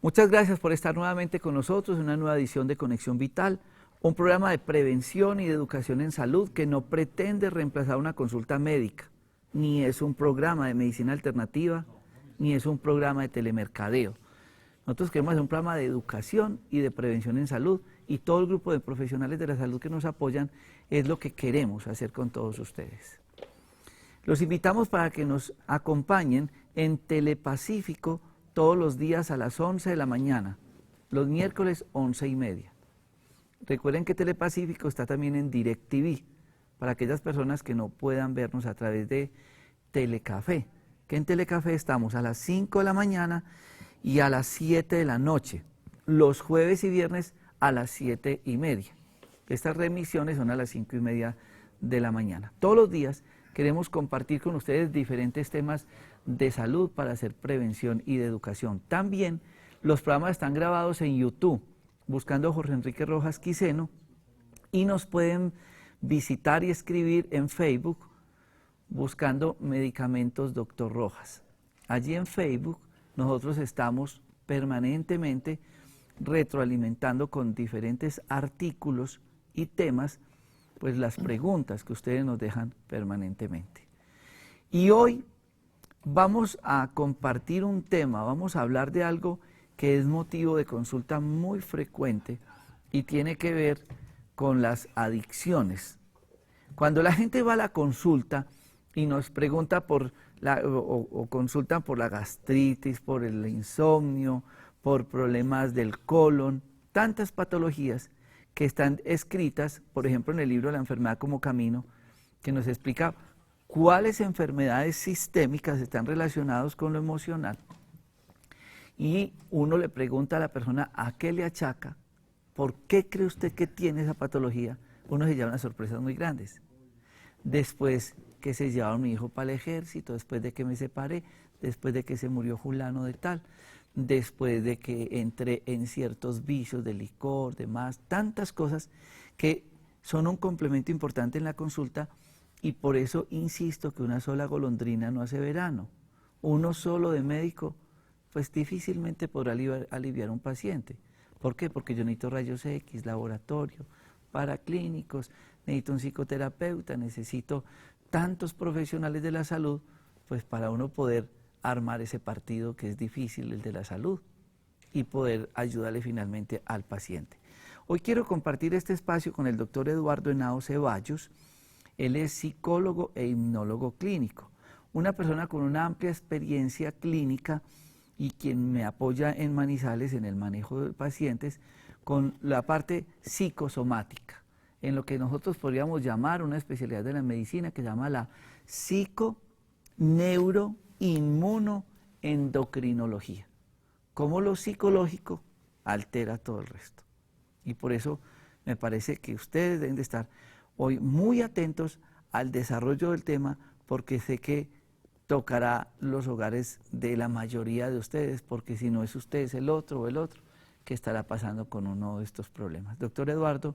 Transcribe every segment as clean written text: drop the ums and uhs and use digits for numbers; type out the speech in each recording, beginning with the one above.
Muchas gracias por estar nuevamente con nosotros en una nueva edición de Conexión Vital, un programa de prevención y de educación en salud que no pretende reemplazar una consulta médica, ni es un programa de medicina alternativa, ni es un programa de telemercadeo. Nosotros queremos hacer un programa de educación y de prevención en salud, y todo el grupo de profesionales de la salud que nos apoyan es lo que queremos hacer con todos ustedes. Los invitamos para que nos acompañen en Telepacífico todos los días a las 11 de la mañana, los miércoles 11:30. Recuerden que Telepacífico está también en DirecTV, para aquellas personas que no puedan vernos a través de Telecafé, que en Telecafé estamos a las 5 de la mañana y a las 7 de la noche, los jueves y viernes a las 7:30. Estas remisiones son a las 5:30 de la mañana. Todos los días queremos compartir con ustedes diferentes temas de salud para hacer prevención y de educación. También los programas están grabados en YouTube, buscando Jorge Enrique Rojas Quiseno, y nos pueden visitar y escribir en Facebook buscando Medicamentos Dr. Rojas. Allí en Facebook nosotros estamos permanentemente retroalimentando con diferentes artículos y temas, pues las preguntas que ustedes nos dejan permanentemente. Y hoy vamos a compartir un tema, vamos a hablar de algo que es motivo de consulta muy frecuente y tiene que ver con las adicciones. Cuando la gente va a la consulta y nos pregunta o consultan por la gastritis, por el insomnio, por problemas del colon, tantas patologías que están escritas, por ejemplo, en el libro La enfermedad como camino, que nos explica cuáles enfermedades sistémicas están relacionadas con lo emocional. Y uno le pregunta a la persona a qué le achaca, por qué cree usted que tiene esa patología. Uno se lleva unas sorpresas muy grandes. Después que se llevaron mi hijo para el ejército, después de que me separé, después de que se murió fulano de tal, después de que entré en ciertos vicios de licor, demás, tantas cosas que son un complemento importante en la consulta, y por eso insisto que una sola golondrina no hace verano. Uno solo de médico, pues difícilmente podrá aliviar a un paciente. ¿Por qué? Porque yo necesito rayos X, laboratorio, paraclínicos, necesito un psicoterapeuta, necesito tantos profesionales de la salud, pues para uno poder armar ese partido que es difícil, el de la salud, y poder ayudarle finalmente al paciente. Hoy quiero compartir este espacio con el doctor Eduardo Henao Ceballos. Él es psicólogo e hipnólogo clínico, una persona con una amplia experiencia clínica y quien me apoya en Manizales en el manejo de pacientes con la parte psicosomática, en lo que nosotros podríamos llamar una especialidad de la medicina que se llama la psico-neuro-inmuno-endocrinología. Cómo lo psicológico altera todo el resto. Y por eso me parece que ustedes deben de estar hoy muy atentos al desarrollo del tema, porque sé que tocará los hogares de la mayoría de ustedes, porque si no es usted, es el otro o el otro que estará pasando con uno de estos problemas. Doctor Eduardo,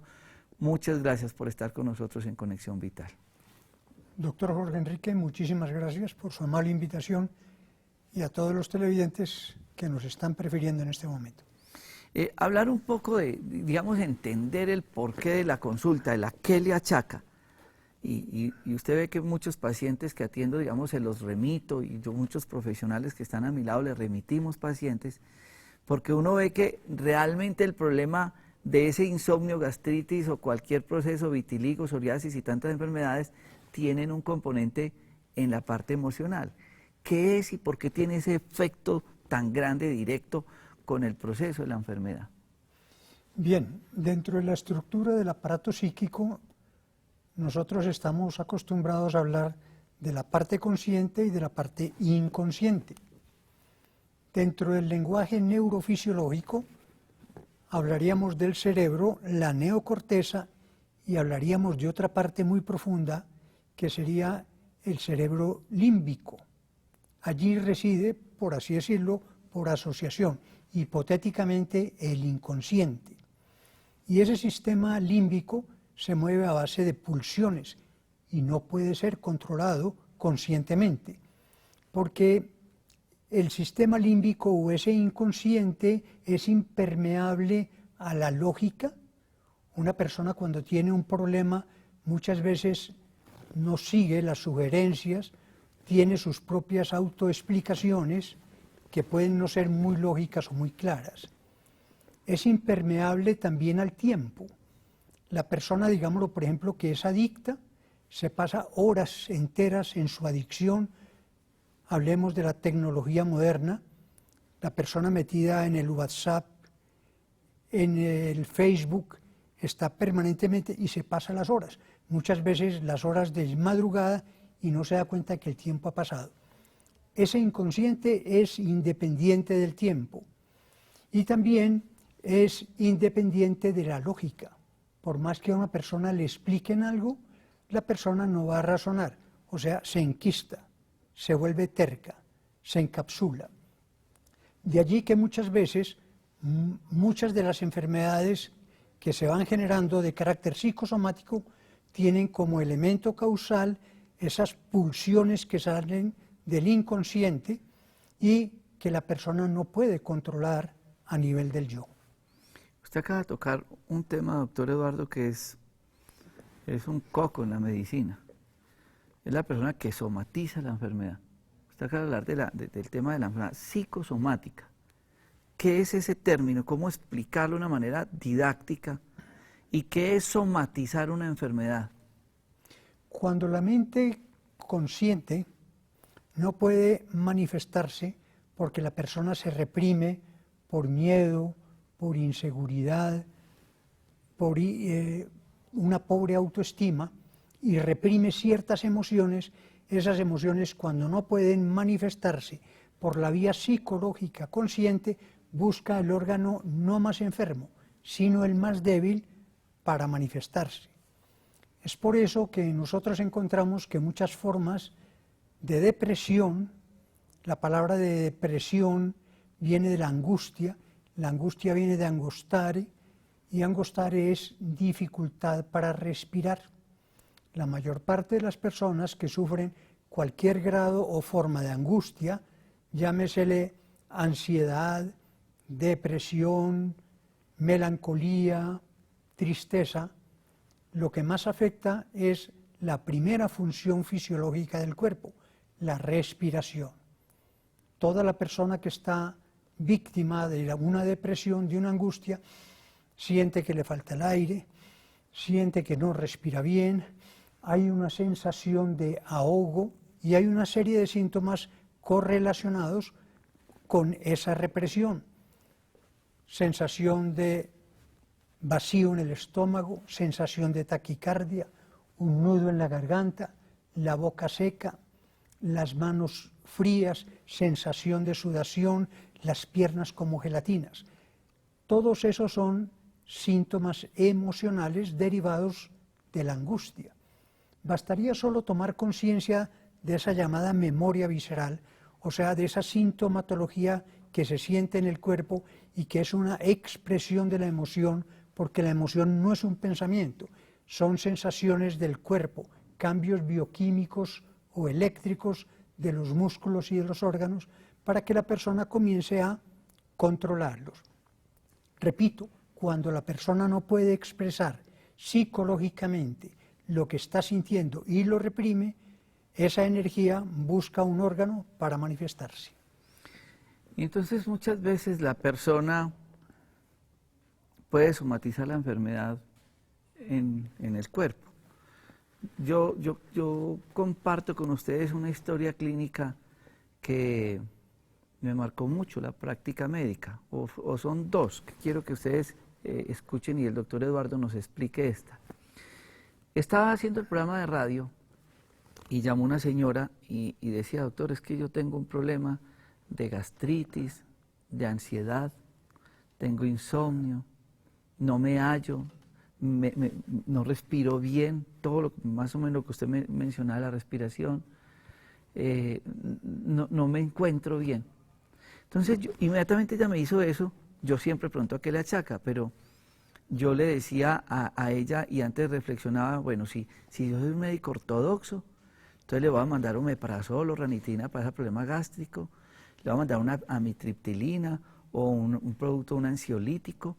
muchas gracias por estar con nosotros en Conexión Vital. Doctor Jorge Enrique, muchísimas gracias por su amable invitación y a todos los televidentes que nos están prefiriendo en este momento. Hablar un poco de, digamos, entender el porqué de la consulta, de la qué le achaca. Y usted ve que muchos pacientes que atiendo, digamos, se los remito, y yo muchos profesionales que están a mi lado les remitimos pacientes, porque uno ve que realmente el problema de ese insomnio, gastritis o cualquier proceso, vitiligo, psoriasis y tantas enfermedades, tienen un componente en la parte emocional. ¿Qué es y por qué tiene ese efecto tan grande, directo, con el proceso de la enfermedad? Bien, dentro de la estructura del aparato psíquico, nosotros estamos acostumbrados a hablar de la parte consciente y de la parte inconsciente. Dentro del lenguaje neurofisiológico, hablaríamos del cerebro, la neocorteza, y hablaríamos de otra parte muy profunda, que sería el cerebro límbico. Allí reside, por así decirlo, por asociación, hipotéticamente el inconsciente. Y ese sistema límbico se mueve a base de pulsiones y no puede ser controlado conscientemente, porque el sistema límbico o ese inconsciente es impermeable a la lógica. Una persona cuando tiene un problema muchas veces no sigue las sugerencias, tiene sus propias autoexplicaciones que pueden no ser muy lógicas o muy claras. Es impermeable también al tiempo. La persona, digámoslo por ejemplo, que es adicta, se pasa horas enteras en su adicción. Hablemos de la tecnología moderna, la persona metida en el WhatsApp, en el Facebook, está permanentemente y se pasa las horas. Muchas veces las horas de madrugada y no se da cuenta que el tiempo ha pasado. Ese inconsciente es independiente del tiempo y también es independiente de la lógica. Por más que a una persona le expliquen algo, la persona no va a razonar, o sea, se enquista, se vuelve terca, se encapsula. De allí que muchas veces muchas de las enfermedades que se van generando de carácter psicosomático tienen como elemento causal esas pulsiones que salen del inconsciente y que la persona no puede controlar a nivel del yo. Usted acaba de tocar un tema, doctor Eduardo, que es un coco en la medicina. Es la persona que somatiza la enfermedad. Usted acaba de hablar del tema de la enfermedad psicosomática. ¿Qué es ese término? ¿Cómo explicarlo de una manera didáctica? ¿Y qué es somatizar una enfermedad? Cuando la mente consciente no puede manifestarse porque la persona se reprime por miedo, por inseguridad, por una pobre autoestima y reprime ciertas emociones, esas emociones cuando no pueden manifestarse por la vía psicológica consciente, busca el órgano no más enfermo, sino el más débil para manifestarse. Es por eso que nosotros encontramos que muchas formas de depresión, la palabra de depresión viene de la angustia viene de angostare, y angostare es dificultad para respirar. La mayor parte de las personas que sufren cualquier grado o forma de angustia, llámesele ansiedad, depresión, melancolía, tristeza, lo que más afecta es la primera función fisiológica del cuerpo, la respiración. Toda la persona que está víctima de una depresión, de una angustia, siente que le falta el aire, siente que no respira bien, hay una sensación de ahogo y hay una serie de síntomas correlacionados con esa represión. Sensación de vacío en el estómago, sensación de taquicardia, un nudo en la garganta, la boca seca, las manos frías, sensación de sudación, las piernas como gelatinas. Todos esos son síntomas emocionales derivados de la angustia. Bastaría solo tomar conciencia de esa llamada memoria visceral, o sea, de esa sintomatología que se siente en el cuerpo y que es una expresión de la emoción, porque la emoción no es un pensamiento, son sensaciones del cuerpo, cambios bioquímicos o eléctricos de los músculos y de los órganos, para que la persona comience a controlarlos. Repito, cuando la persona no puede expresar psicológicamente lo que está sintiendo y lo reprime, esa energía busca un órgano para manifestarse. Y entonces muchas veces la persona puede somatizar la enfermedad en el cuerpo. Yo comparto con ustedes una historia clínica que me marcó mucho la práctica médica, o son dos, que quiero que ustedes escuchen y el doctor Eduardo nos explique esta. Estaba haciendo el programa de radio y llamó una señora y decía, doctor, es que yo tengo un problema de gastritis, de ansiedad, tengo insomnio, no me hallo, no respiro bien, todo más o menos lo que usted mencionaba, la respiración, no me encuentro bien. Entonces, inmediatamente ella me hizo eso, yo siempre pregunto a qué le achaca, pero yo le decía a ella, y antes reflexionaba, bueno, si yo soy un médico ortodoxo, entonces le voy a mandar omeprazol o ranitina para ese problema gástrico, le voy a mandar una amitriptilina o un producto, un ansiolítico,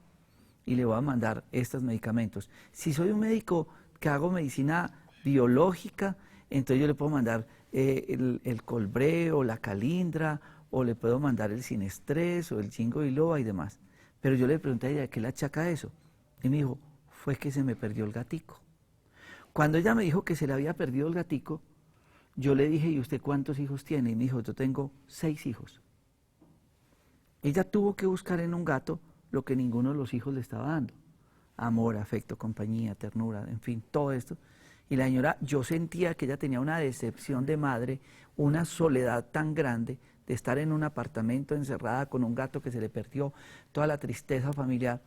y le voy a mandar estos medicamentos. Si soy un médico que hago medicina biológica, entonces yo le puedo mandar el Colbré o la Calindra, o le puedo mandar el Sinestrés o el Ginkgo biloba y demás. Pero yo le pregunté a ella, ¿qué le achaca eso? Y me dijo, fue que se me perdió el gatico. Cuando ella me dijo que se le había perdido el gatico, yo le dije, ¿y usted cuántos hijos tiene? Y me dijo, yo tengo 6 hijos. Ella tuvo que buscar en un gato lo que ninguno de los hijos le estaba dando. Amor, afecto, compañía, ternura, en fin, todo esto. Y la señora, yo sentía que ella tenía una decepción de madre, una soledad tan grande de estar en un apartamento encerrada con un gato que se le perdió, toda la tristeza familiar,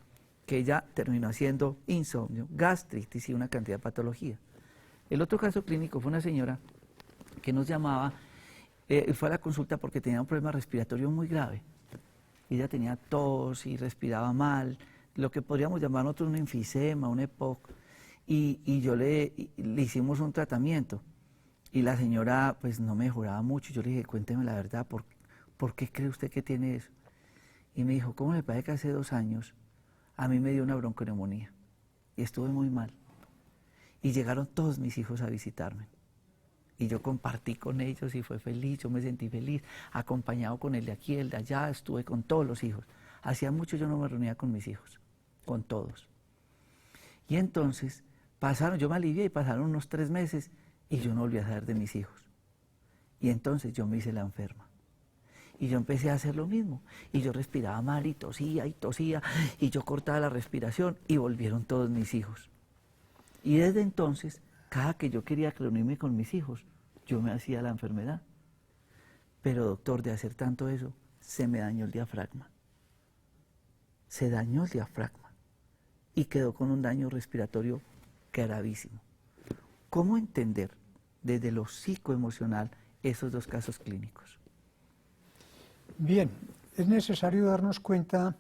que ella terminó haciendo insomnio, gastritis y una cantidad de patología. El otro caso clínico fue una señora que nos llamaba, fue a la consulta porque tenía un problema respiratorio muy grave. Ella tenía tos y respiraba mal, lo que podríamos llamar nosotros un enfisema, un EPOC, y yo le hicimos un tratamiento. Y la señora pues no mejoraba mucho. Yo le dije, cuénteme la verdad, ¿por qué cree usted que tiene eso? Y me dijo, ¿cómo le parece que hace 2 años a mí me dio una bronconeumonía? Y estuve muy mal. Y llegaron todos mis hijos a visitarme. Y yo compartí con ellos y fue feliz, yo me sentí feliz, acompañado con el de aquí, el de allá, estuve con todos los hijos. Hacía mucho yo no me reunía con mis hijos, con todos. Y entonces pasaron, yo me alivié y pasaron unos 3 meses y yo no volví a saber de mis hijos. Y entonces yo me hice la enferma. Y yo empecé a hacer lo mismo. Y yo respiraba mal y tosía, y yo cortaba la respiración y volvieron todos mis hijos. Y desde entonces, cada que yo quería reunirme con mis hijos, yo me hacía la enfermedad. Pero doctor, de hacer tanto eso, se me dañó el diafragma. Se dañó el diafragma y quedó con un daño respiratorio gravísimo. ¿Cómo entender desde lo psicoemocional esos 2 casos clínicos? Bien, es necesario darnos cuenta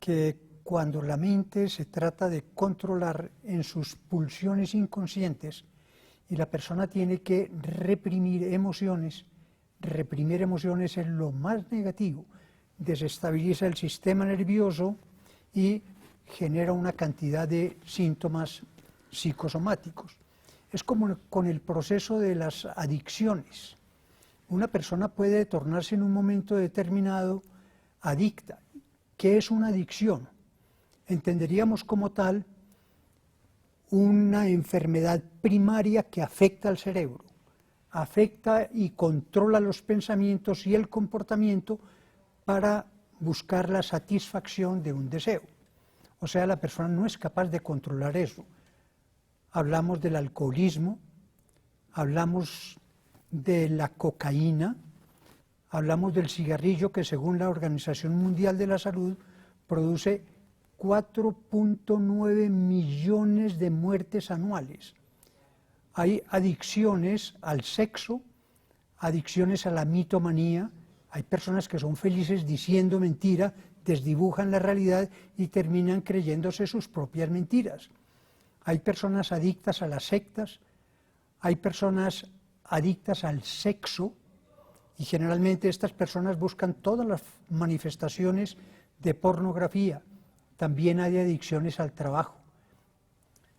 que cuando la mente se trata de controlar en sus pulsiones inconscientes y la persona tiene que reprimir emociones es lo más negativo, desestabiliza el sistema nervioso y genera una cantidad de síntomas psicosomáticos. Es como con el proceso de las adicciones. Una persona puede tornarse en un momento determinado adicta. ¿Qué es una adicción? Entenderíamos como tal una enfermedad primaria que afecta al cerebro, afecta y controla los pensamientos y el comportamiento para buscar la satisfacción de un deseo. O sea, la persona no es capaz de controlar eso. Hablamos del alcoholismo, hablamos de la cocaína, hablamos del cigarrillo que según la Organización Mundial de la Salud produce 4.9 millones de muertes anuales. Hay adicciones al sexo, adicciones a la mitomanía, hay personas que son felices diciendo mentira, desdibujan la realidad y terminan creyéndose sus propias mentiras. Hay personas adictas a las sectas, hay personas adictas al sexo y generalmente estas personas buscan todas las manifestaciones de pornografía. También hay adicciones al trabajo.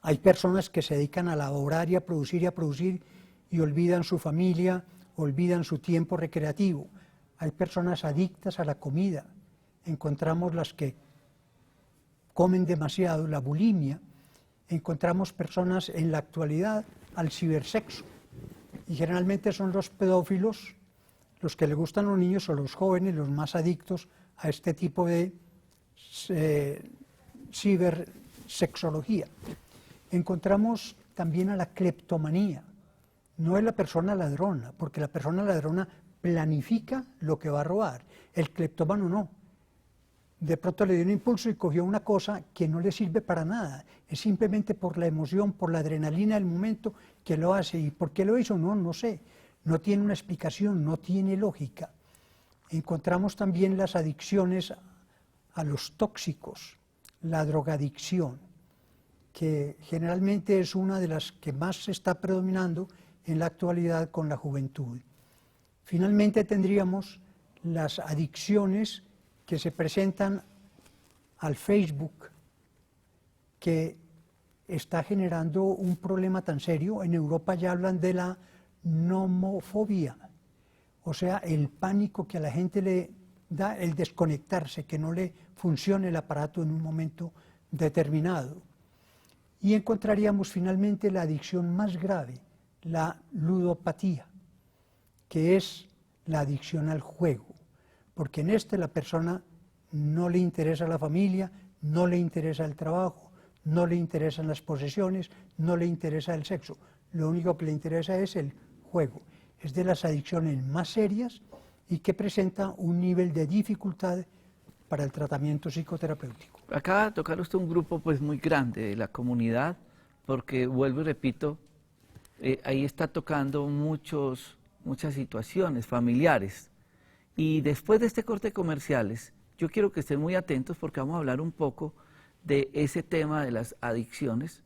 Hay personas que se dedican a laborar y a producir y olvidan su familia, olvidan su tiempo recreativo. Hay personas adictas a la comida. Encontramos las que comen demasiado, la bulimia. Encontramos personas en la actualidad al cibersexo. Y generalmente son los pedófilos, los que le gustan los niños o los jóvenes, los más adictos a este tipo de cibersexología. Encontramos también a la cleptomanía. No es la persona ladrona, porque la persona ladrona planifica lo que va a robar. El cleptómano no. De pronto le dio un impulso y cogió una cosa que no le sirve para nada. Es simplemente por la emoción, por la adrenalina del momento que lo hace. ¿Y por qué lo hizo? No sé. No tiene una explicación, no tiene lógica. Encontramos también las adicciones a los tóxicos, la drogadicción, que generalmente es una de las que más se está predominando en la actualidad con la juventud. Finalmente tendríamos las adicciones que se presentan al Facebook, que está generando un problema tan serio. En Europa ya hablan de la nomofobia, o sea, el pánico que a la gente le da el desconectarse, que no le funcione el aparato en un momento determinado. Y encontraríamos finalmente la adicción más grave, la ludopatía, que es la adicción al juego, porque en este la persona no le interesa la familia, no le interesa el trabajo, no le interesan las posesiones, no le interesa el sexo, lo único que le interesa es el juego. Es de las adicciones más serias y que presenta un nivel de dificultad para el tratamiento psicoterapéutico. Acaba de tocar usted un grupo pues muy grande de la comunidad, porque vuelvo y repito, ahí está tocando muchas situaciones familiares. Y después de este corte de comerciales, yo quiero que estén muy atentos porque vamos a hablar un poco de ese tema de las adicciones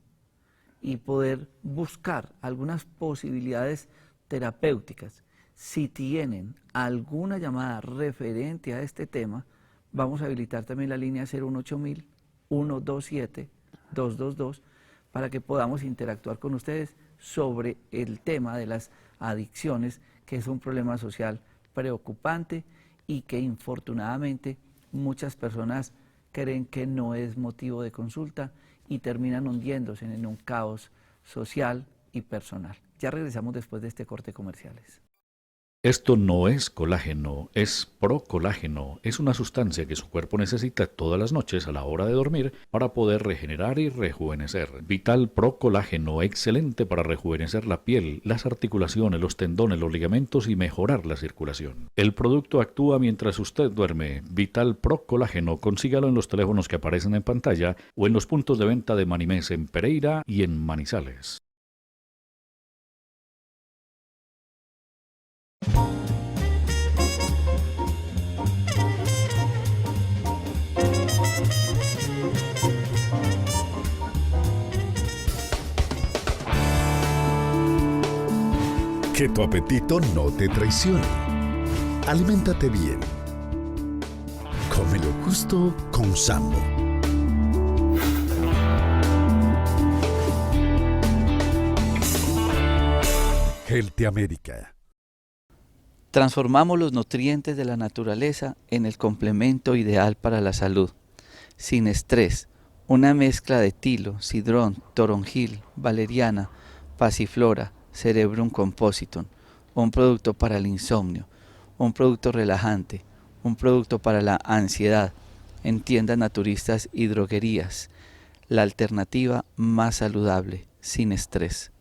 y poder buscar algunas posibilidades terapéuticas. Si tienen alguna llamada referente a este tema, vamos a habilitar también la línea 018-127-222 para que podamos interactuar con ustedes sobre el tema de las adicciones, que es un problema social preocupante y que infortunadamente muchas personas creen que no es motivo de consulta y terminan hundiéndose en un caos social y personal. Ya regresamos después de este corte comerciales. Esto no es colágeno, es procolágeno. Es una sustancia que su cuerpo necesita todas las noches a la hora de dormir para poder regenerar y rejuvenecer. Vital Procolágeno, excelente para rejuvenecer la piel, las articulaciones, los tendones, los ligamentos y mejorar la circulación. El producto actúa mientras usted duerme. Vital Procolágeno, consígalo en los teléfonos que aparecen en pantalla o en los puntos de venta de Manimés en Pereira y en Manizales. Que tu apetito no te traicione. Aliméntate bien. Cómelo justo con Sambo. Healthy América. Transformamos los nutrientes de la naturaleza en el complemento ideal para la salud. Sin estrés, una mezcla de tilo, sidrón, toronjil, valeriana, pasiflora, Cerebrum Compositum, un producto para el insomnio, un producto relajante, un producto para la ansiedad, en tiendas naturistas y droguerías, la alternativa más saludable, sin estrés.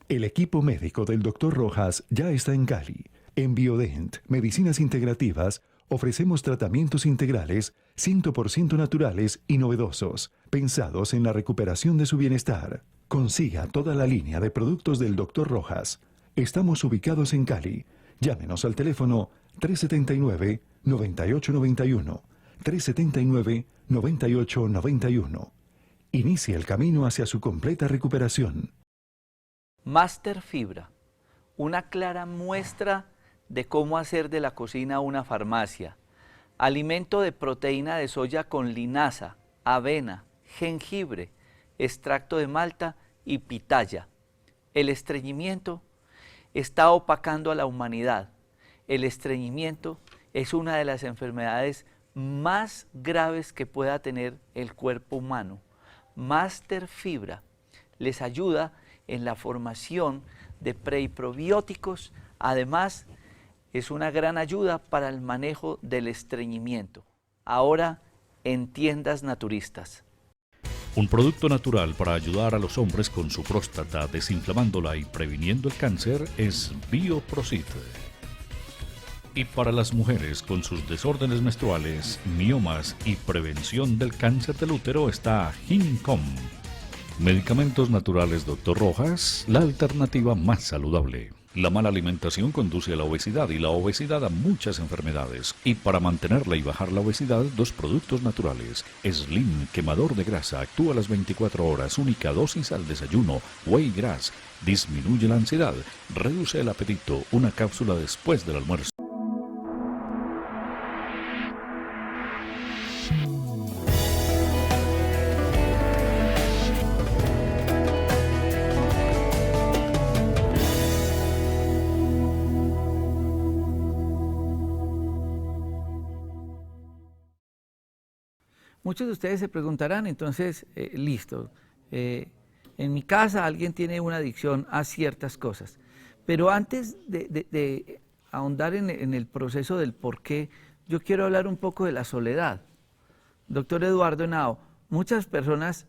El equipo médico del Dr. Rojas ya está en Cali. En Biodent, Medicinas Integrativas, ofrecemos tratamientos integrales 100% naturales y novedosos, pensados en la recuperación de su bienestar. Consiga toda la línea de productos del Dr. Rojas. Estamos ubicados en Cali. Llámenos al teléfono 379-9891, 379-9891. Inicie el camino hacia su completa recuperación. Master Fibra, una clara muestra de cómo hacer de la cocina una farmacia. Alimento de proteína de soya con linaza, avena, jengibre, extracto de malta y pitaya. El estreñimiento está opacando a la humanidad. El estreñimiento es una de las enfermedades más graves que pueda tener el cuerpo humano. Master Fibra les ayuda en la formación de pre y probióticos. Además, es una gran ayuda para el manejo del estreñimiento. Ahora en tiendas naturistas. Un producto natural para ayudar a los hombres con su próstata, desinflamándola y previniendo el cáncer es Bioprosit. Y para las mujeres con sus desórdenes menstruales, miomas y prevención del cáncer del útero está Gincom. Medicamentos naturales Dr. Rojas, la alternativa más saludable. La mala alimentación conduce a la obesidad y la obesidad a muchas enfermedades. Y para mantenerla y bajar la obesidad, dos productos naturales. Slim, quemador de grasa, actúa a las 24 horas, única dosis al desayuno. Whey Grass, disminuye la ansiedad, reduce el apetito, una cápsula después del almuerzo. Muchos de ustedes se preguntarán, entonces, listo, en mi casa alguien tiene una adicción a ciertas cosas, pero antes de ahondar en el proceso del por qué, yo quiero hablar un poco de la soledad. Doctor Eduardo Henao, muchas personas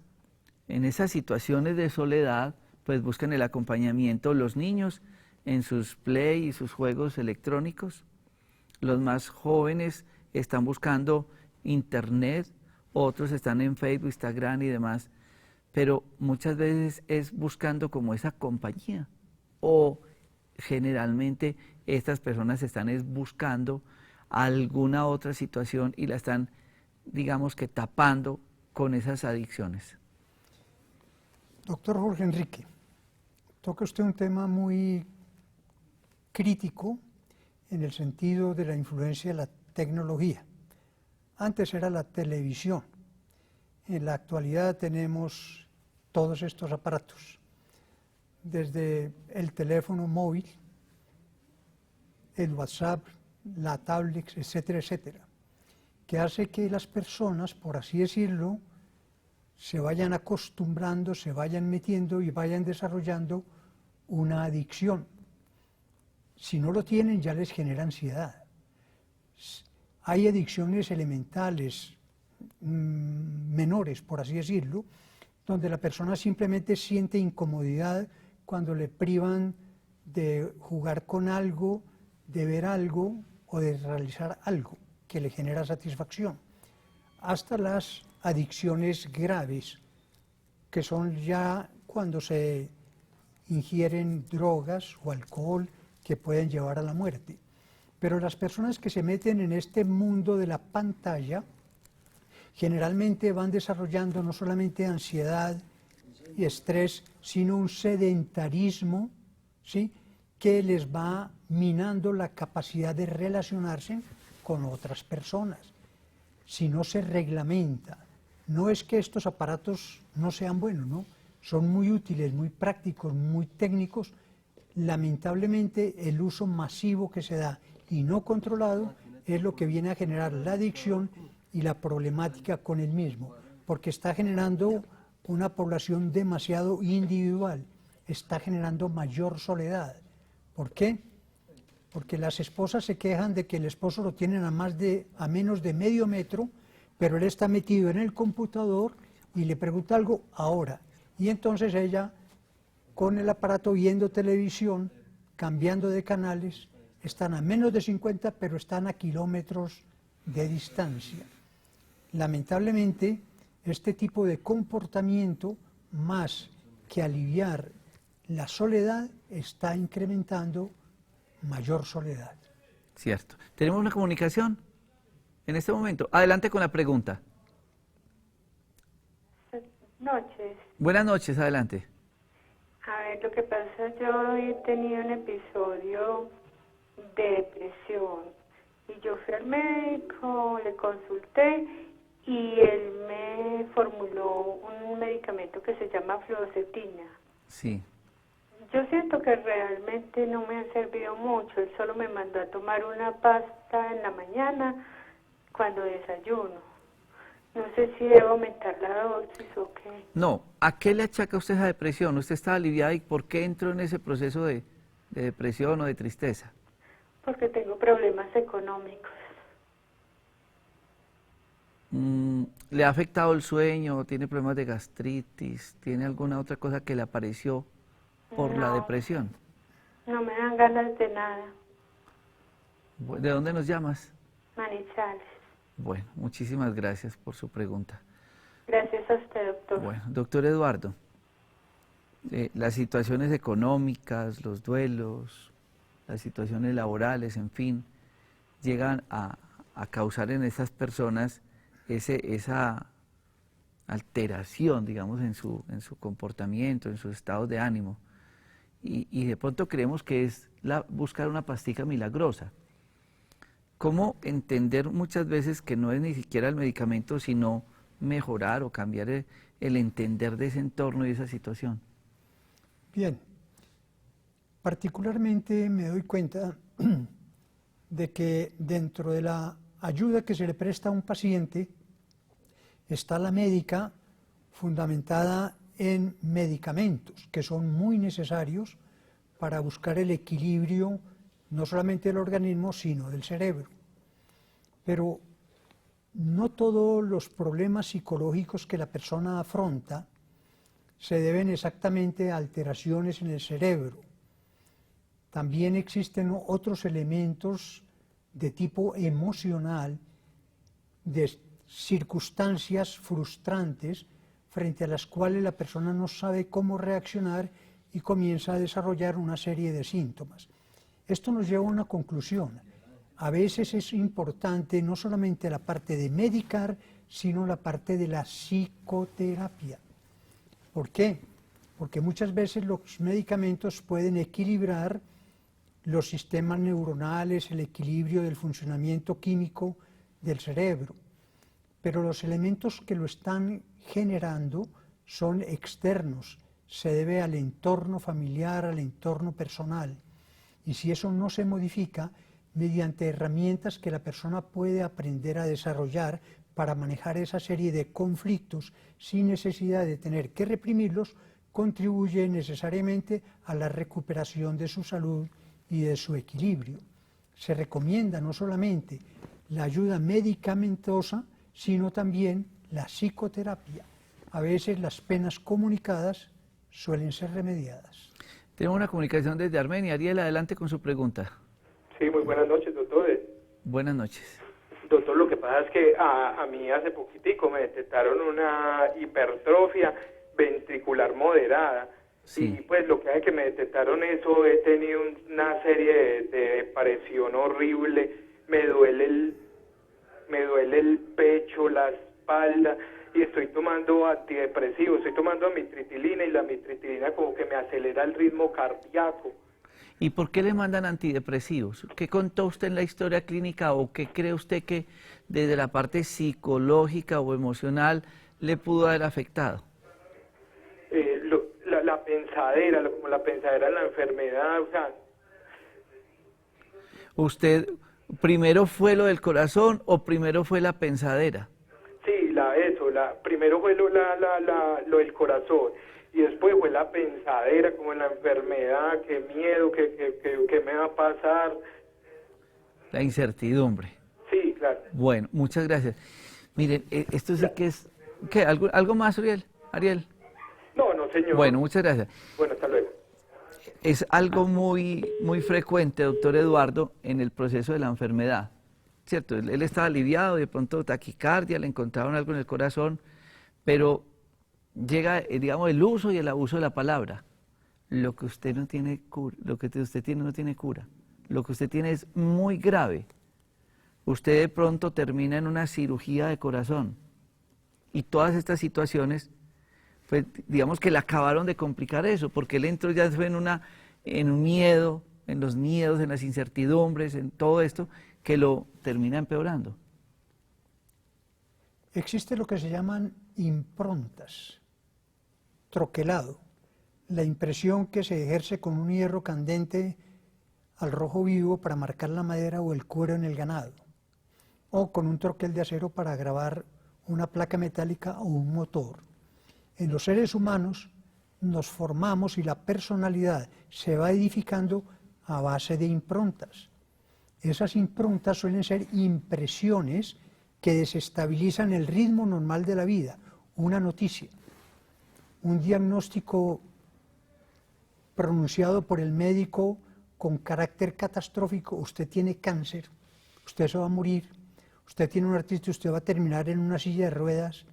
en esas situaciones de soledad, pues buscan el acompañamiento, los niños en sus play y sus juegos electrónicos, los más jóvenes están buscando internet, otros están en Facebook, Instagram y demás, pero muchas veces es buscando como esa compañía, o generalmente estas personas están buscando alguna otra situación y la están, digamos que tapando con esas adicciones. Doctor Jorge Enrique, toca usted un tema muy crítico en el sentido de la influencia de la tecnología. Antes era la televisión, en la actualidad tenemos todos estos aparatos, desde el teléfono móvil, el WhatsApp, la tablet, etcétera, etcétera, que hace que las personas, por así decirlo, se vayan acostumbrando, se vayan metiendo y vayan desarrollando una adicción. Si no lo tienen, ya les genera ansiedad. Hay adicciones elementales, menores, por así decirlo, donde la persona simplemente siente incomodidad cuando le privan de jugar con algo, de ver algo o de realizar algo que le genera satisfacción, hasta las adicciones graves, que son ya cuando se ingieren drogas o alcohol que pueden llevar a la muerte. Pero las personas que se meten en este mundo de la pantalla generalmente van desarrollando no solamente ansiedad y estrés, sino un sedentarismo, ¿sí?, que les va minando la capacidad de relacionarse con otras personas. Si no se reglamenta, no es que estos aparatos no sean buenos, ¿no? Son muy útiles, muy prácticos, muy técnicos. Lamentablemente el uso masivo que se da y no controlado es lo que viene a generar la adicción y la problemática con el mismo, porque está generando una población demasiado individual, está generando mayor soledad. ¿Por qué? Porque las esposas se quejan de que el esposo lo tienen a menos de medio metro, pero él está metido en el computador y le pregunta algo ahora. Y entonces ella, con el aparato viendo televisión, cambiando de canales, están a menos de 50, pero están a kilómetros de distancia. Lamentablemente, este tipo de comportamiento, más que aliviar la soledad, está incrementando mayor soledad. Cierto. ¿Tenemos una comunicación en este momento? Adelante con la pregunta. Noches. Buenas noches, adelante. A ver, lo que pasa, yo he tenido un episodio de depresión y yo fui al médico, le consulté y él me formuló un medicamento que se llama fluoxetina. Sí. Yo siento que realmente no me ha servido mucho, él solo me mandó a tomar una pasta en la mañana cuando desayuno. No sé si debo aumentar la dosis o qué. No, ¿a qué le achaca usted esa depresión? ¿Usted está aliviada y por qué entró en ese proceso de depresión o de tristeza? Porque tengo problemas económicos. ¿Le ha afectado el sueño? ¿Tiene problemas de gastritis? ¿Tiene alguna otra cosa que le apareció por la depresión? No me dan ganas de nada. ¿De dónde nos llamas? Manizales. Bueno, muchísimas gracias por su pregunta. Gracias a usted, doctor. Bueno, doctor Eduardo, las situaciones económicas, los duelos, las situaciones laborales, en fin, llegan a causar en esas personas esa alteración, digamos, en su comportamiento, en sus estados de ánimo. Y de pronto creemos que es buscar una pastica milagrosa. ¿Cómo entender muchas veces que no es ni siquiera el medicamento, sino mejorar o cambiar el entender de ese entorno y esa situación? Bien, particularmente me doy cuenta de que dentro de la ayuda que se le presta a un paciente, está la médica, fundamentada en medicamentos, que son muy necesarios para buscar el equilibrio no solamente del organismo, sino del cerebro. Pero no todos los problemas psicológicos que la persona afronta se deben exactamente a alteraciones en el cerebro. También existen otros elementos de tipo emocional, de circunstancias frustrantes frente a las cuales la persona no sabe cómo reaccionar y comienza a desarrollar una serie de síntomas. Esto nos lleva a una conclusión. A veces es importante no solamente la parte de medicar, sino la parte de la psicoterapia. ¿Por qué? Porque muchas veces los medicamentos pueden equilibrar los sistemas neuronales, el equilibrio del funcionamiento químico del cerebro. Pero los elementos que lo están generando son externos, se debe al entorno familiar, al entorno personal. Y si eso no se modifica, mediante herramientas que la persona puede aprender a desarrollar para manejar esa serie de conflictos sin necesidad de tener que reprimirlos, contribuye necesariamente a la recuperación de su salud y de su equilibrio. Se recomienda no solamente la ayuda medicamentosa, sino también la psicoterapia. A veces las penas comunicadas suelen ser remediadas. Tenemos una comunicación desde Armenia. Ariel, adelante con su pregunta. Sí, muy buenas noches, doctores. Buenas noches. Doctor, lo que pasa es que a mí hace poquitico me detectaron una hipertrofia ventricular moderada. Sí. Y pues lo que hace que me detectaron eso, he tenido una serie de depresión horrible, me duele el pecho, la espalda, y estoy tomando antidepresivos, estoy tomando amitriptilina, y la amitriptilina como que me acelera el ritmo cardíaco. ¿Y por qué le mandan antidepresivos? ¿Qué contó usted en la historia clínica o qué cree usted que desde la parte psicológica o emocional le pudo haber afectado? La pensadera, como la pensadera de la enfermedad, o sea... ¿Usted primero fue lo del corazón o primero fue la pensadera? Sí, primero fue lo del corazón, y después fue la pensadera, como en la enfermedad, qué miedo, qué me va a pasar. La incertidumbre. Sí, claro. Bueno, muchas gracias. Miren, esto sí que es... ¿Qué? ¿Algo más, Ariel? No, señor. Bueno, muchas gracias. Bueno, hasta luego. Es algo muy frecuente, doctor Eduardo, en el proceso de la enfermedad, ¿cierto? Él estaba aliviado, de pronto taquicardia, le encontraron algo en el corazón, pero llega, digamos, el uso y el abuso de la palabra. Lo que usted no tiene cura, lo que usted tiene no tiene cura. Lo que usted tiene es muy grave. Usted de pronto termina en una cirugía de corazón. Y todas estas situaciones, pues digamos que le acabaron de complicar eso, porque él entró ya fue en un miedo, en los miedos, en las incertidumbres, en todo esto, que lo termina empeorando. Existe lo que se llaman improntas, troquelado, la impresión que se ejerce con un hierro candente al rojo vivo para marcar la madera o el cuero en el ganado, o con un troquel de acero para grabar una placa metálica o un motor. En los seres humanos nos formamos y la personalidad se va edificando a base de improntas. Esas improntas suelen ser impresiones que desestabilizan el ritmo normal de la vida. Una noticia, un diagnóstico pronunciado por el médico con carácter catastrófico: usted tiene cáncer, usted se va a morir, usted tiene una artritis, usted va a terminar en una silla de ruedas.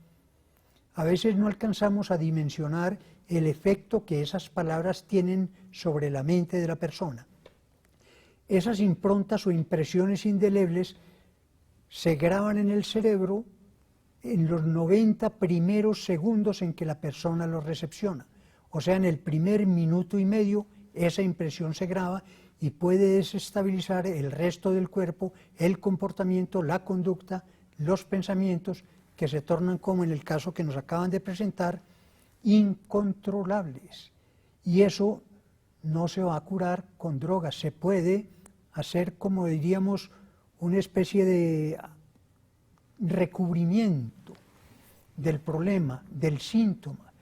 A veces no alcanzamos a dimensionar el efecto que esas palabras tienen sobre la mente de la persona. Esas improntas o impresiones indelebles se graban en el cerebro en los 90 primeros segundos en que la persona los recepciona. O sea, en el primer minuto y medio esa impresión se graba y puede desestabilizar el resto del cuerpo, el comportamiento, la conducta, los pensamientos, que se tornan, como en el caso que nos acaban de presentar, incontrolables. Y eso no se va a curar con drogas. Se puede hacer, como diríamos, una especie de recubrimiento del problema, del síntoma.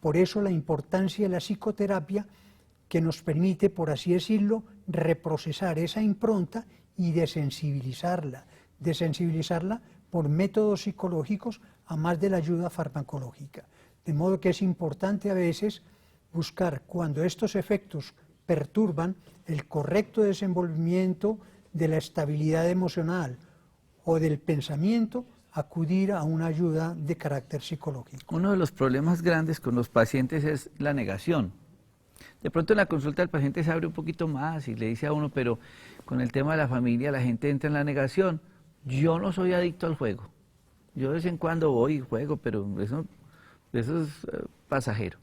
Por eso la importancia de la psicoterapia, que nos permite, por así decirlo, reprocesar esa impronta y desensibilizarla por métodos psicológicos a más de la ayuda farmacológica. De modo que es importante a veces buscar, cuando estos efectos perturban el correcto desenvolvimiento de la estabilidad emocional o del pensamiento, acudir a una ayuda de carácter psicológico. Uno de los problemas grandes con los pacientes es la negación. De pronto en la consulta el paciente se abre un poquito más y le dice a uno, pero con el tema de la familia la gente entra en la negación. Yo no soy adicto al juego. Yo de vez en cuando voy y juego, pero eso es pasajero.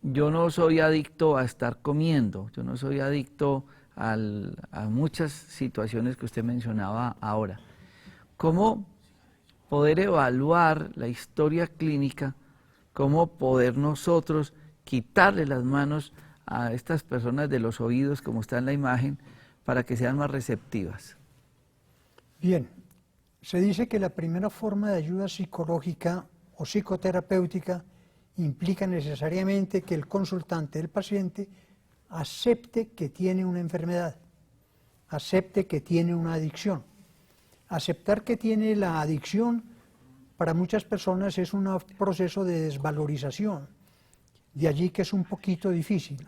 Yo no soy adicto a estar comiendo, yo no soy adicto a muchas situaciones que usted mencionaba ahora. ¿Cómo poder evaluar la historia clínica? ¿Cómo poder nosotros quitarle las manos a estas personas de los oídos, como está en la imagen, para que sean más receptivas? Bien, se dice que la primera forma de ayuda psicológica o psicoterapéutica implica necesariamente que el consultante, el paciente, acepte que tiene una enfermedad, acepte que tiene una adicción. Aceptar que tiene la adicción para muchas personas es un proceso de desvalorización, de allí que es un poquito difícil.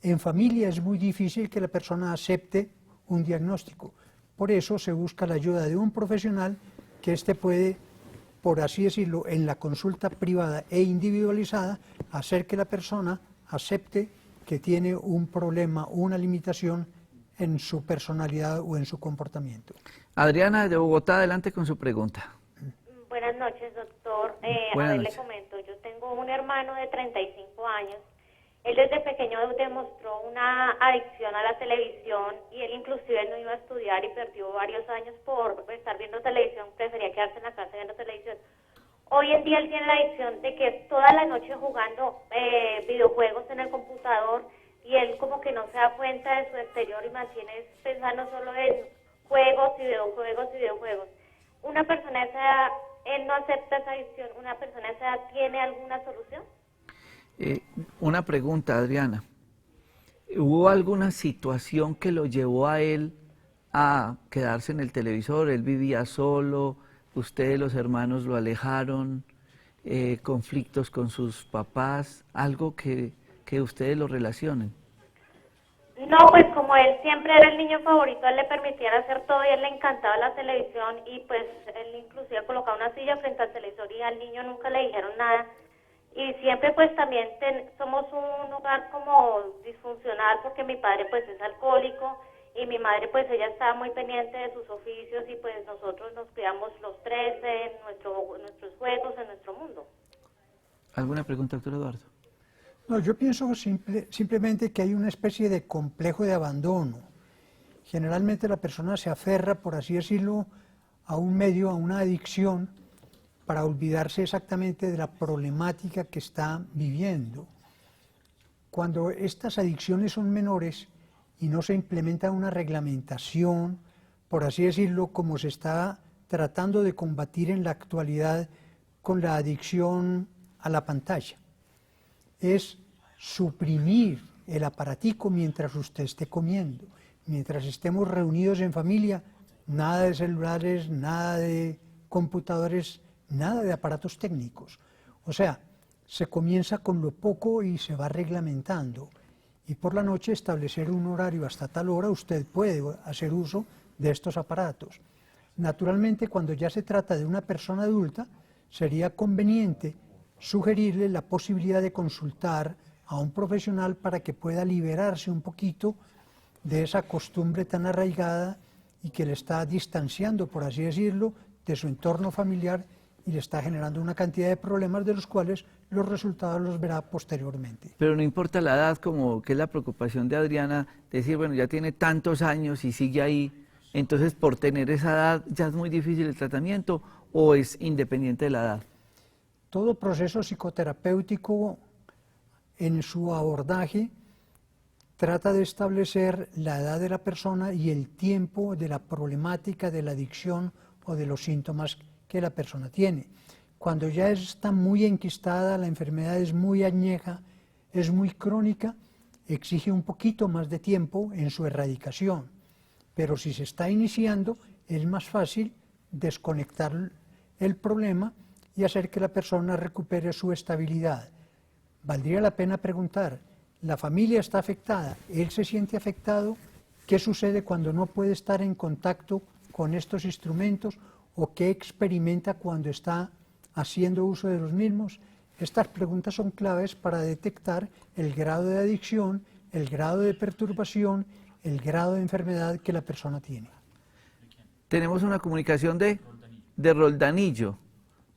En familia es muy difícil que la persona acepte un diagnóstico. Por eso se busca la ayuda de un profesional que éste puede, por así decirlo, en la consulta privada e individualizada, hacer que la persona acepte que tiene un problema, una limitación en su personalidad o en su comportamiento. Adriana de Bogotá, adelante con su pregunta. Buenas noches, doctor. Buenas a ver, noches. le comento, yo tengo un hermano de 35 años. Él desde pequeño demostró una adicción a la televisión y él inclusive no iba a estudiar y perdió varios años por estar viendo televisión, prefería quedarse en la casa viendo televisión. Hoy en día él tiene la adicción de que es toda la noche jugando videojuegos en el computador y él como que no se da cuenta de su exterior y mantiene pensando solo en juegos y videojuegos y videojuegos. Una persona de esa edad, él no acepta esa adicción, ¿una persona de esa edad tiene alguna solución? Una pregunta, Adriana. ¿Hubo alguna situación que lo llevó a él a quedarse en el televisor? ¿Él vivía solo? ¿Ustedes, los hermanos, lo alejaron? ¿Conflictos con sus papás? ¿Algo que ustedes lo relacionen? No, pues como él siempre era el niño favorito, a él le permitían hacer todo y a él le encantaba la televisión y pues él inclusive colocaba una silla frente al televisor y al niño nunca le dijeron nada. Y siempre pues también somos un hogar como disfuncional porque mi padre pues es alcohólico y mi madre pues ella estaba muy pendiente de sus oficios y pues nosotros nos cuidamos los tres en nuestros juegos, en nuestro mundo. ¿Alguna pregunta, doctor Eduardo? No, yo pienso simplemente que hay una especie de complejo de abandono. Generalmente la persona se aferra, por así decirlo, a un medio, a una adicción, para olvidarse exactamente de la problemática que está viviendo. Cuando estas adicciones son menores y no se implementa una reglamentación, por así decirlo, como se está tratando de combatir en la actualidad con la adicción a la pantalla, es suprimir el aparatico mientras usted esté comiendo. Mientras estemos reunidos en familia, nada de celulares, nada de computadores, nada de aparatos técnicos. O sea, se comienza con lo poco y se va reglamentando. Y por la noche establecer un horario hasta tal hora, usted puede hacer uso de estos aparatos. Naturalmente, cuando ya se trata de una persona adulta, sería conveniente sugerirle la posibilidad de consultar a un profesional para que pueda liberarse un poquito de esa costumbre tan arraigada y que le está distanciando, por así decirlo, de su entorno familiar y le está generando una cantidad de problemas de los cuales los resultados los verá posteriormente. Pero no importa la edad, como que es la preocupación de Adriana, decir, bueno, ya tiene tantos años y sigue ahí, entonces por tener esa edad ya es muy difícil el tratamiento, o es independiente de la edad. Todo proceso psicoterapéutico en su abordaje trata de establecer la edad de la persona y el tiempo de la problemática de la adicción o de los síntomas que la persona tiene. Cuando ya está muy enquistada, la enfermedad es muy añeja, es muy crónica, exige un poquito más de tiempo en su erradicación. Pero si se está iniciando, es más fácil desconectar el problema y hacer que la persona recupere su estabilidad. Valdría la pena preguntar, ¿la familia está afectada? ¿Él se siente afectado? ¿Qué sucede cuando no puede estar en contacto con estos instrumentos o qué experimenta cuando está haciendo uso de los mismos? Estas preguntas son claves para detectar el grado de adicción, el grado de perturbación, el grado de enfermedad que la persona tiene. Tenemos una comunicación de Roldanillo.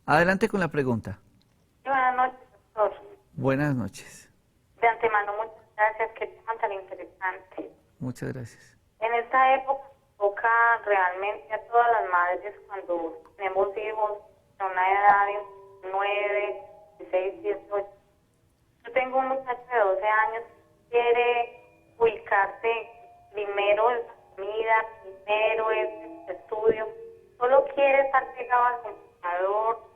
Adelante con la pregunta. Buenas noches, doctor. Buenas noches. De antemano, muchas gracias. Qué tema tan interesante. Muchas gracias. En esta época toca realmente a todas las madres cuando tenemos hijos a una edad de 9, 16, 18. Yo tengo un muchacho de 12 años que quiere ubicarse primero en la comida, primero en el estudio. Solo quiere estar pegado al computador,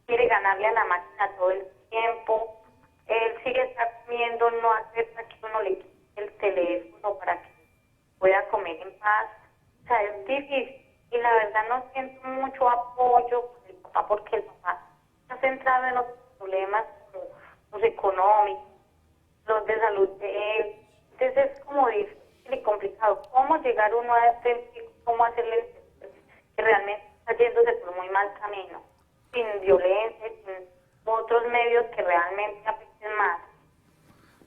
quiere ganarle a la máquina todo el tiempo. Él sigue estar comiendo, no acepta que uno le quite el teléfono para que pueda comer en paz. O sea, es difícil. Y la verdad no siento mucho apoyo con el papá porque el papá está centrado en los problemas como los económicos, los de salud de él. Entonces es como difícil y complicado. ¿Cómo llegar uno a este chico? ¿Cómo hacerle entender que realmente está yéndose por muy mal camino? Sin violencia, sin otros medios que realmente afecten más.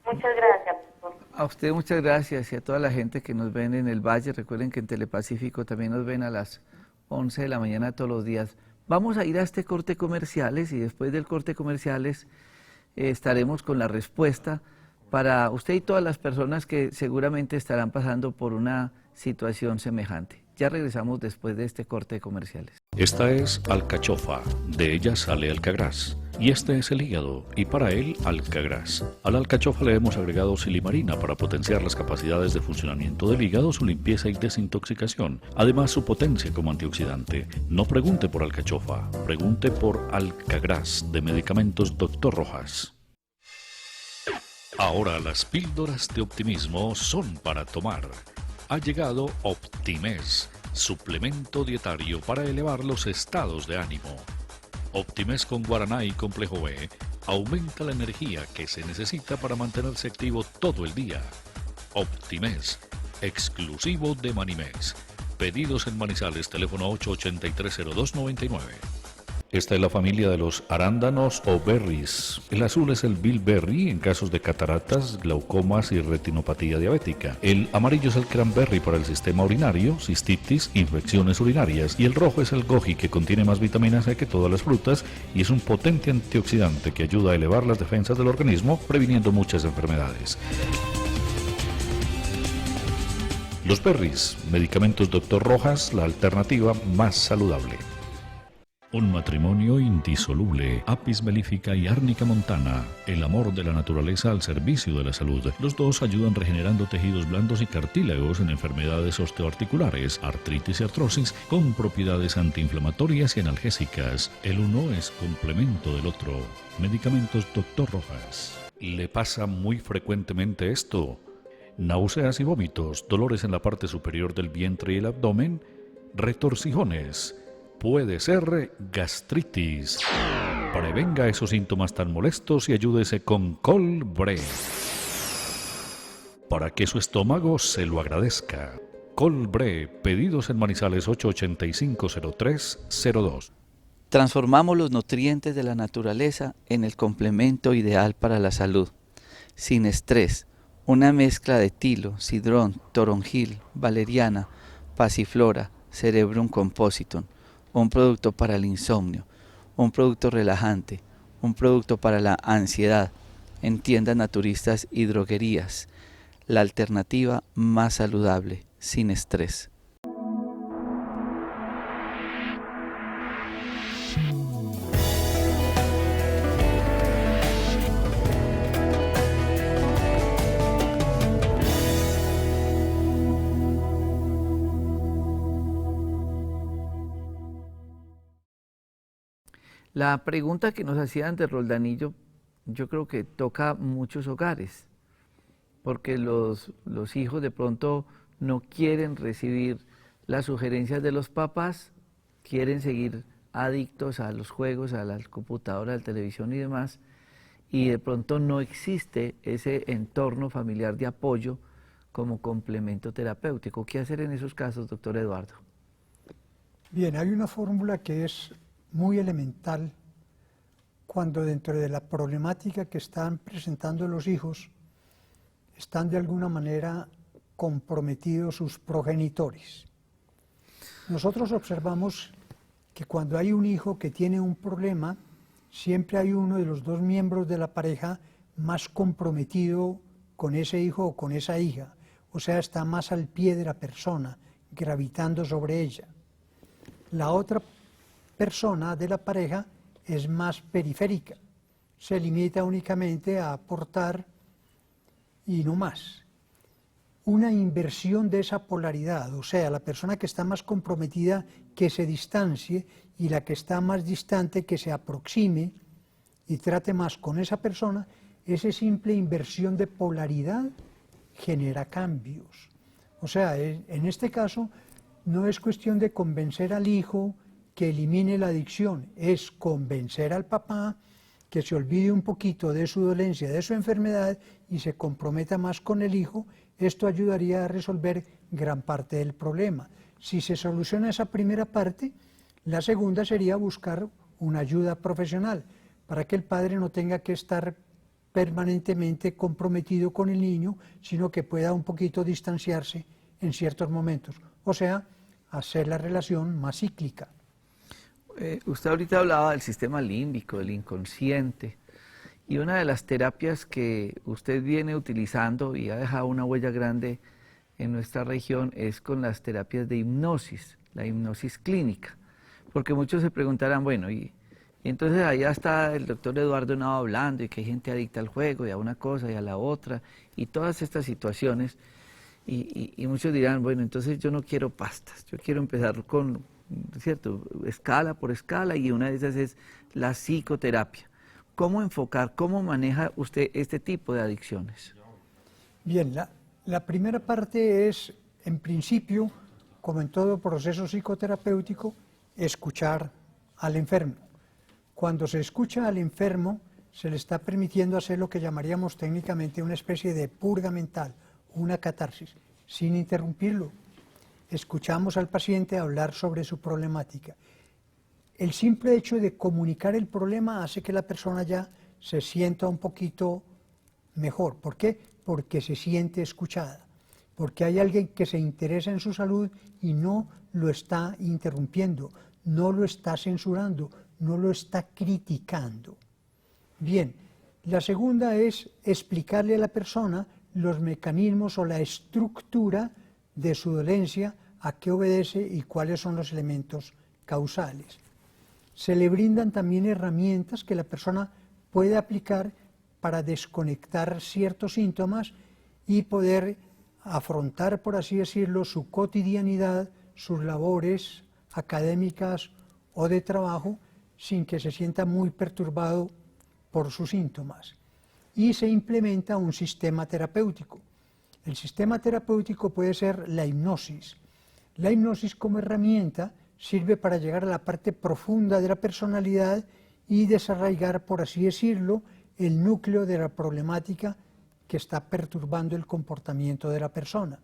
Muchas gracias, doctor. A usted muchas gracias y a toda la gente que nos ven en el Valle. Recuerden que en Telepacífico también nos ven a las 11 de la mañana todos los días. Vamos a ir a este corte comerciales y después del corte comerciales estaremos con la respuesta para usted y todas las personas que seguramente estarán pasando por una situación semejante. Ya regresamos después de este corte de comerciales. Esta es alcachofa, de ella sale alcagraz. Y este es el hígado, y para él alcagraz. A la alcachofa le hemos agregado silimarina para potenciar las capacidades de funcionamiento del hígado, su limpieza y desintoxicación. Además, su potencia como antioxidante. No pregunte por alcachofa, pregunte por alcagraz de Medicamentos Dr. Rojas. Ahora las píldoras de optimismo son para tomar. Ha llegado Optimés, suplemento dietario para elevar los estados de ánimo. Optimés con guaraná y complejo B aumenta la energía que se necesita para mantenerse activo todo el día. Optimés, exclusivo de Manimés. Pedidos en Manizales, teléfono 883-0299. Esta es la familia de los arándanos o berries. El azul es el bilberry en casos de cataratas, glaucomas y retinopatía diabética. El amarillo es el cranberry para el sistema urinario, cistitis, infecciones urinarias. Y el rojo es el goji, que contiene más vitamina C que todas las frutas y es un potente antioxidante que ayuda a elevar las defensas del organismo, previniendo muchas enfermedades. Los berries, Medicamentos Dr. Rojas, la alternativa más saludable. Un matrimonio indisoluble, Apis melífica y Árnica montana, el amor de la naturaleza al servicio de la salud. Los dos ayudan regenerando tejidos blandos y cartílagos en enfermedades osteoarticulares, artritis y artrosis, con propiedades antiinflamatorias y analgésicas. El uno es complemento del otro. Medicamentos Dr. Rojas. ¿Le pasa muy frecuentemente esto? Náuseas y vómitos, dolores en la parte superior del vientre y el abdomen, retorcijones. Puede ser gastritis. Prevenga esos síntomas tan molestos y ayúdese con Colbre, para que su estómago se lo agradezca. Colbre, pedidos en Manizales 885-0302. Transformamos los nutrientes de la naturaleza en el complemento ideal para la salud. Sin estrés, una mezcla de tilo, sidrón, toronjil, valeriana, pasiflora, cerebrum compositum. Un producto para el insomnio, un producto relajante, un producto para la ansiedad, en tiendas naturistas y droguerías. La alternativa más saludable, sin estrés. La pregunta que nos hacía antes Roldanillo, yo creo que toca muchos hogares, porque los hijos de pronto no quieren recibir las sugerencias de los papás, quieren seguir adictos a los juegos, a las computadoras, a la televisión y demás, y de pronto no existe ese entorno familiar de apoyo como complemento terapéutico. ¿Qué hacer en esos casos, doctor Eduardo? Bien, hay una fórmula que es muy elemental cuando dentro de la problemática que están presentando los hijos están de alguna manera comprometidos sus progenitores. Nosotros observamos que cuando hay un hijo que tiene un problema, siempre hay uno de los dos miembros de la pareja más comprometido con ese hijo o con esa hija, o sea, está más al pie de la persona, gravitando sobre ella. La otra persona de la pareja es más periférica, se limita únicamente a aportar y no más. Una inversión de esa polaridad, o sea, la persona que está más comprometida que se distancie y la que está más distante que se aproxime y trate más con esa persona, esa simple inversión de polaridad genera cambios. O sea, en este caso no es cuestión de convencer al hijo que elimine la adicción, es convencer al papá que se olvide un poquito de su dolencia, de su enfermedad y se comprometa más con el hijo. Esto ayudaría a resolver gran parte del problema. Si se soluciona esa primera parte, la segunda sería buscar una ayuda profesional para que el padre no tenga que estar permanentemente comprometido con el niño, sino que pueda un poquito distanciarse en ciertos momentos. O sea, hacer la relación más cíclica. Usted ahorita hablaba del sistema límbico, del inconsciente, y una de las terapias que usted viene utilizando y ha dejado una huella grande en nuestra región es con las terapias de hipnosis, la hipnosis clínica, porque muchos se preguntarán, bueno, y entonces allá está el doctor Eduardo Henao hablando y que hay gente adicta al juego y a una cosa y a la otra y todas estas situaciones, y muchos dirán, bueno, entonces yo no quiero pastas, yo quiero empezar con, ¿cierto?, escala por escala, y una de esas es la psicoterapia. ¿Cómo enfocar, cómo maneja usted este tipo de adicciones? Bien, la primera parte es, en principio, como en todo proceso psicoterapéutico, escuchar al enfermo. Cuando se escucha al enfermo, se le está permitiendo hacer lo que llamaríamos técnicamente una especie de purga mental, una catarsis, sin interrumpirlo. Escuchamos al paciente hablar sobre su problemática. El simple hecho de comunicar el problema hace que la persona ya se sienta un poquito mejor. ¿Por qué? Porque se siente escuchada, porque hay alguien que se interesa en su salud y no lo está interrumpiendo, no lo está censurando, no lo está criticando. Bien, la segunda es explicarle a la persona los mecanismos o la estructura de su dolencia, a qué obedece y cuáles son los elementos causales. Se le brindan también herramientas que la persona puede aplicar para desconectar ciertos síntomas y poder afrontar, por así decirlo, su cotidianidad, sus labores académicas o de trabajo, sin que se sienta muy perturbado por sus síntomas. Y se implementa un sistema terapéutico. El sistema terapéutico puede ser la hipnosis. La hipnosis como herramienta sirve para llegar a la parte profunda de la personalidad y desarraigar, por así decirlo, el núcleo de la problemática que está perturbando el comportamiento de la persona.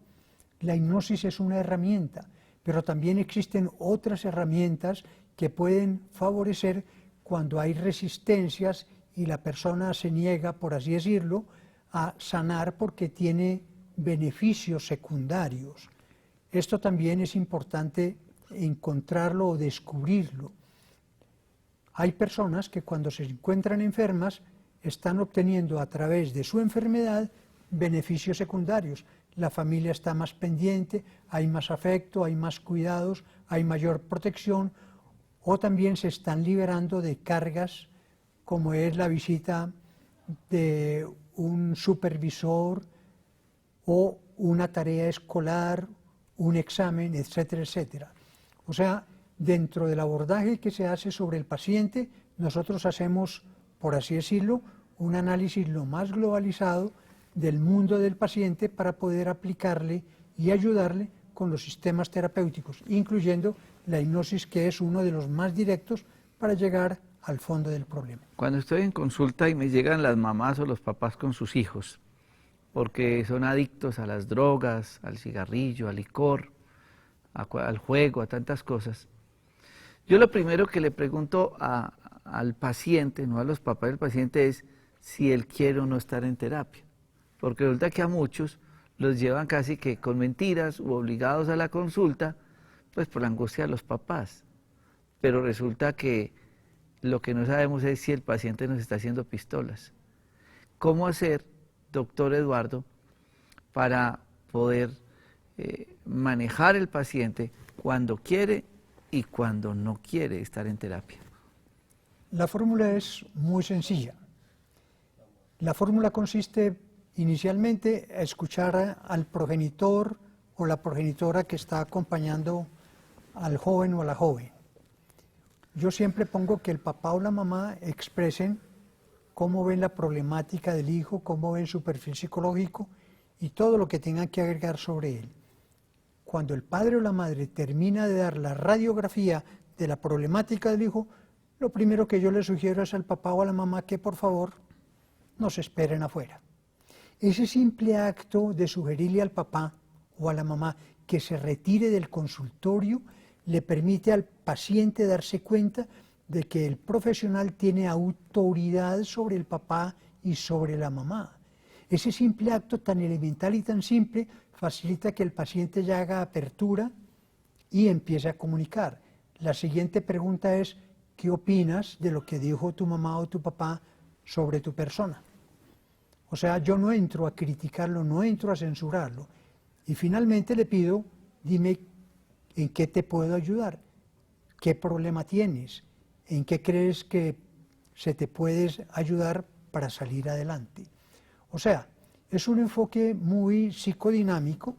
La hipnosis es una herramienta, pero también existen otras herramientas que pueden favorecer cuando hay resistencias y la persona se niega, por así decirlo, a sanar porque tiene beneficios secundarios. Esto también es importante encontrarlo o descubrirlo. Hay personas que cuando se encuentran enfermas están obteniendo a través de su enfermedad beneficios secundarios. La familia está más pendiente, hay más afecto, hay más cuidados, hay mayor protección, o también se están liberando de cargas como es la visita de un supervisor o una tarea escolar, un examen, etcétera, etcétera. O sea, dentro del abordaje que se hace sobre el paciente, nosotros hacemos, por así decirlo, un análisis lo más globalizado del mundo del paciente para poder aplicarle y ayudarle con los sistemas terapéuticos, incluyendo la hipnosis, que es uno de los más directos para llegar al fondo del problema. Cuando estoy en consulta y me llegan las mamás o los papás con sus hijos, porque son adictos a las drogas, al cigarrillo, al licor, al juego, a tantas cosas, yo lo primero que le pregunto al paciente, no a los papás del paciente, es si él quiere o no estar en terapia. Porque resulta que a muchos los llevan casi que con mentiras u obligados a la consulta, pues por la angustia de los papás. Pero resulta que lo que no sabemos es si el paciente nos está haciendo pistolas. ¿Cómo hacer, doctor Eduardo, para poder manejar el paciente cuando quiere y cuando no quiere estar en terapia? La fórmula es muy sencilla. La fórmula consiste inicialmente a escuchar al progenitor o la progenitora que está acompañando al joven o a la joven. Yo siempre pongo que el papá o la mamá expresen cómo ven la problemática del hijo, cómo ven su perfil psicológico y todo lo que tengan que agregar sobre él. Cuando el padre o la madre termina de dar la radiografía de la problemática del hijo, lo primero que yo le sugiero es al papá o a la mamá que por favor nos esperen afuera. Ese simple acto de sugerirle al papá o a la mamá que se retire del consultorio le permite al paciente darse cuenta de que el profesional tiene autoridad sobre el papá y sobre la mamá. Ese simple acto tan elemental y tan simple facilita que el paciente ya haga apertura y empiece a comunicar. La siguiente pregunta es, ¿qué opinas de lo que dijo tu mamá o tu papá sobre tu persona? O sea, yo no entro a criticarlo, no entro a censurarlo. Y finalmente le pido, dime en qué te puedo ayudar, qué problema tienes, en qué crees que se te puede ayudar para salir adelante. O sea, es un enfoque muy psicodinámico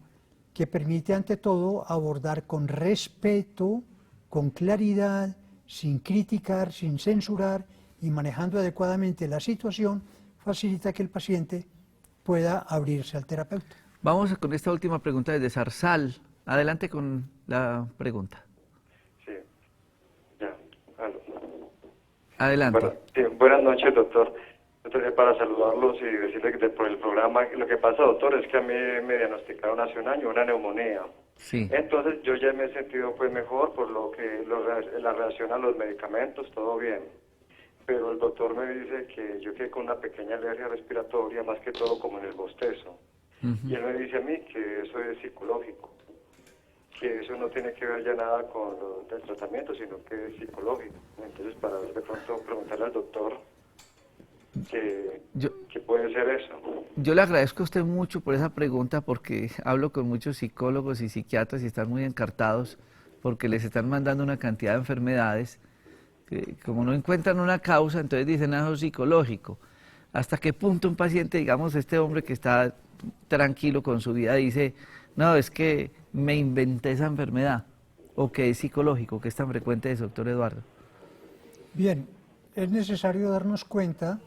que permite ante todo abordar con respeto, con claridad, sin criticar, sin censurar y manejando adecuadamente la situación, facilita que el paciente pueda abrirse al terapeuta. Vamos con esta última pregunta desde Zarzal. Adelante con la pregunta. Sí, ya, aló. Adelante. Bueno, sí, buenas noches, doctor. Entonces, para saludarlos y decirle que por el programa, lo que pasa, doctor, es que a mí me diagnosticaron hace un año una neumonía. Sí. Entonces, yo ya me he sentido pues mejor por lo que la reacción a los medicamentos, todo bien. Pero el doctor me dice que yo quedé con una pequeña alergia respiratoria, más que todo como en el bostezo. Y él me dice a mí que eso es psicológico, que eso no tiene que ver ya nada con el tratamiento, sino que es psicológico. Entonces, para de pronto preguntarle al doctor que puede ser eso. Yo le agradezco a usted mucho por esa pregunta, porque hablo con muchos psicólogos y psiquiatras y están muy encartados porque les están mandando una cantidad de enfermedades que, como no encuentran una causa, entonces dicen algo psicológico. ¿Hasta qué punto un paciente, digamos este hombre que está tranquilo con su vida, dice, no, es que me inventé esa enfermedad, o que es psicológico, que es tan frecuente eso, doctor Eduardo? Bien, es necesario darnos cuenta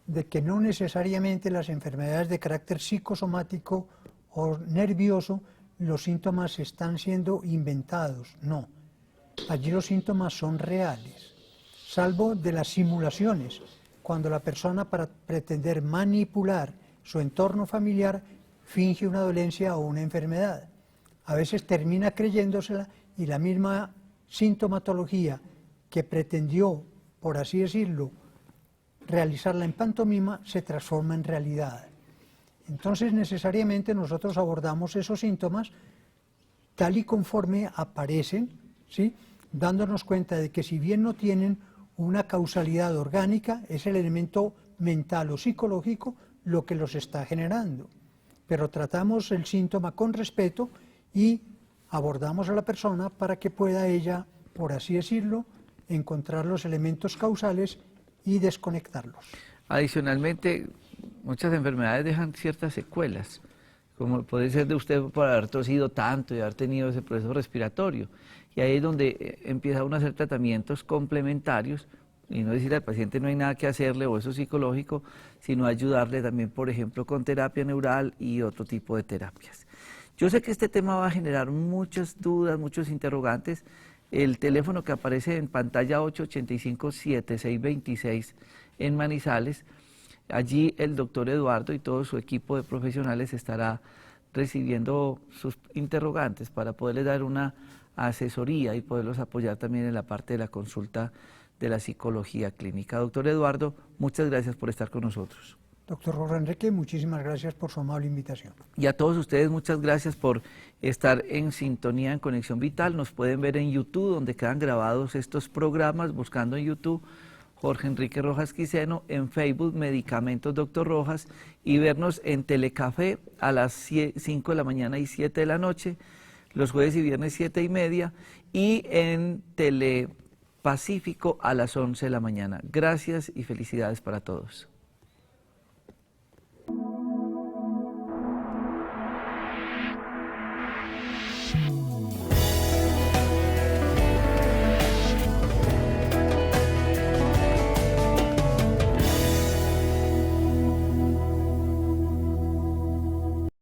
de que no necesariamente las enfermedades de carácter psicosomático o nervioso, los síntomas están siendo inventados, no. Allí los síntomas son reales, salvo de las simulaciones, cuando la persona, para pretender manipular su entorno familiar, finge una dolencia o una enfermedad. A veces termina creyéndosela y la misma sintomatología que pretendió, por así decirlo, realizarla en pantomima, se transforma en realidad. Entonces, necesariamente nosotros abordamos esos síntomas tal y conforme aparecen, ¿sí?, dándonos cuenta de que si bien no tienen una causalidad orgánica, es el elemento mental o psicológico lo que los está generando. Pero tratamos el síntoma con respeto y abordamos a la persona para que pueda ella, por así decirlo, encontrar los elementos causales y desconectarlos. Adicionalmente, muchas enfermedades dejan ciertas secuelas, como puede ser de usted por haber tosido tanto y haber tenido ese proceso respiratorio. Y ahí es donde empieza uno a hacer tratamientos complementarios y no decirle al paciente no hay nada que hacerle o eso psicológico, sino ayudarle también, por ejemplo, con terapia neural y otro tipo de terapias. Yo sé que este tema va a generar muchas dudas, muchos interrogantes. El teléfono que aparece en pantalla 885-7626 en Manizales, allí el doctor Eduardo y todo su equipo de profesionales estará recibiendo sus interrogantes para poderles dar una asesoría y poderlos apoyar también en la parte de la consulta de la psicología clínica. Doctor Eduardo, muchas gracias por estar con nosotros. Doctor Jorge Enrique, muchísimas gracias por su amable invitación. Y a todos ustedes, muchas gracias por estar en sintonía en Conexión Vital. Nos pueden ver en YouTube, donde quedan grabados estos programas, buscando en YouTube Jorge Enrique Rojas Quiseno, en Facebook Medicamentos Doctor Rojas, y vernos en Telecafé a las 5 de la mañana y 7 de la noche, los jueves y viernes 7:30, y en Telepacífico a las 11 de la mañana. Gracias y felicidades para todos.